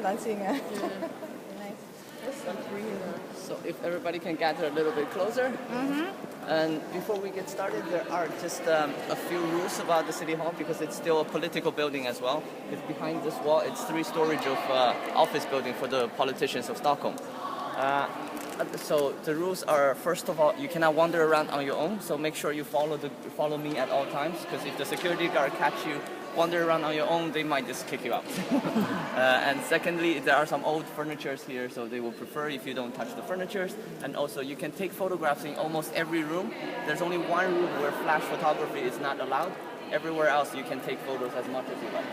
dancing. Nice. So if everybody can gather a little bit closer. And before we get started, there are just a few rules about the City Hall because it's still a political building as well. Because behind this wall, it's 3 stories of office building for the politicians of Stockholm. So the rules are, first of all, you cannot wander around on your own. So make sure you follow me at all times, because if the security guard catch you wander around on your own, they might just kick you out. And secondly, there are some old furnitures here, so they will prefer if you don't touch the furnitures. And also, you can take photographs in almost every room. There's only one room where flash photography is not allowed. Everywhere else, you can take photos as much as you like.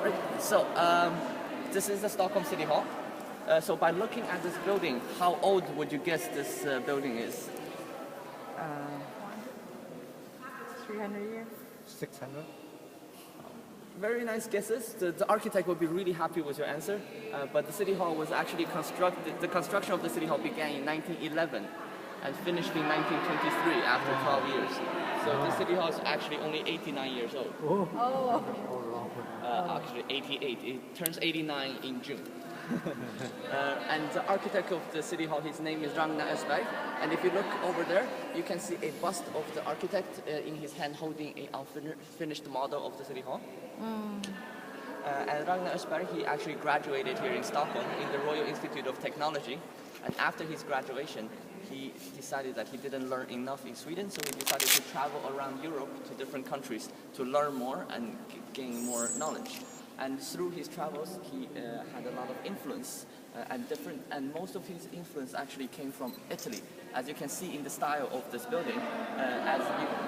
Right. So this is the Stockholm City Hall. So by looking at this building, how old would you guess this building is? 300 years. 600. Very nice guesses. The architect will be really happy with your answer. But the City Hall was actually constructed, the construction of the City Hall began in 1911 and finished in 1923 after 12 years. So the City Hall is actually only 89 years old. Oh. Actually 88. It turns 89 in June. And the architect of the City Hall, his name is Ragnar Östberg. And if you look over there, you can see a bust of the architect in his hand holding a unfinished model of the City Hall. And Ragnar Östberg, he actually graduated here in Stockholm in the Royal Institute of Technology. And after his graduation, he decided that he didn't learn enough in Sweden, so he decided to travel around Europe to different countries to learn more and gain more knowledge. And through his travels, he had a lot of influence, and most of his influence actually came from Italy. As you can see in the style of this building,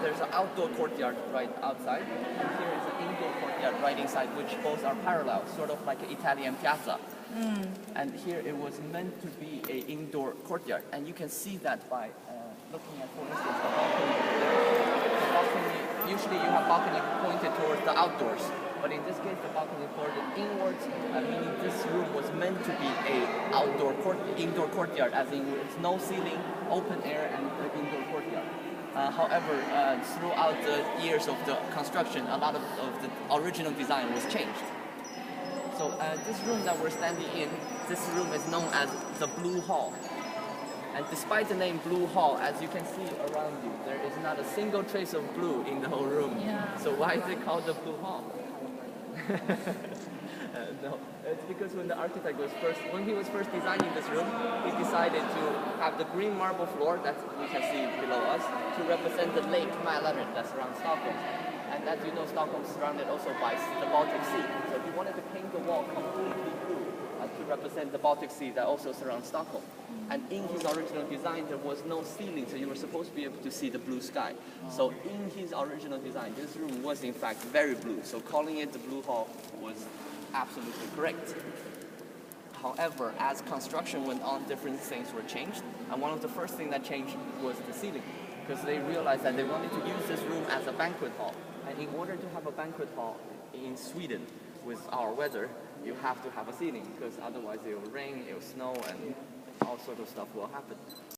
there's an outdoor courtyard right outside, and here is an indoor courtyard right inside, which both are parallel, sort of like an Italian piazza. And here it was meant to be an indoor courtyard, and you can see that by looking at, for instance, the balcony over there. The balcony, usually you have balcony pointed towards the outdoors. But in this case, the balcony pointed inwards, meaning this room was meant to be an indoor courtyard, as in it's no ceiling, open air, and an indoor courtyard. However, throughout the years of the construction, a lot of the original design was changed. So this room that we're standing in, this room is known as the Blue Hall. And despite the name Blue Hall, as you can see around you, there is not a single trace of blue in the whole room. Yeah. So why is it called the Blue Hall? No, it's because when he was first designing this room, he decided to have the green marble floor that we can see below us to represent the lake Mälaren that surrounds Stockholm. And as you know, Stockholm is surrounded also by the Baltic Sea. So he wanted to paint the wall completely blue to represent the Baltic Sea that also surrounds Stockholm. And in his original design, there was no ceiling, so you were supposed to be able to see the blue sky. So in his original design, this room was in fact very blue. So calling it the Blue Hall was absolutely correct. However, as construction went on, different things were changed. And one of the first things that changed was the ceiling, because they realized that they wanted to use this room as a banquet hall. And in order to have a banquet hall in Sweden, with our weather, you have to have a ceiling, because otherwise it will rain, it will snow, and all sorts of stuff will happen.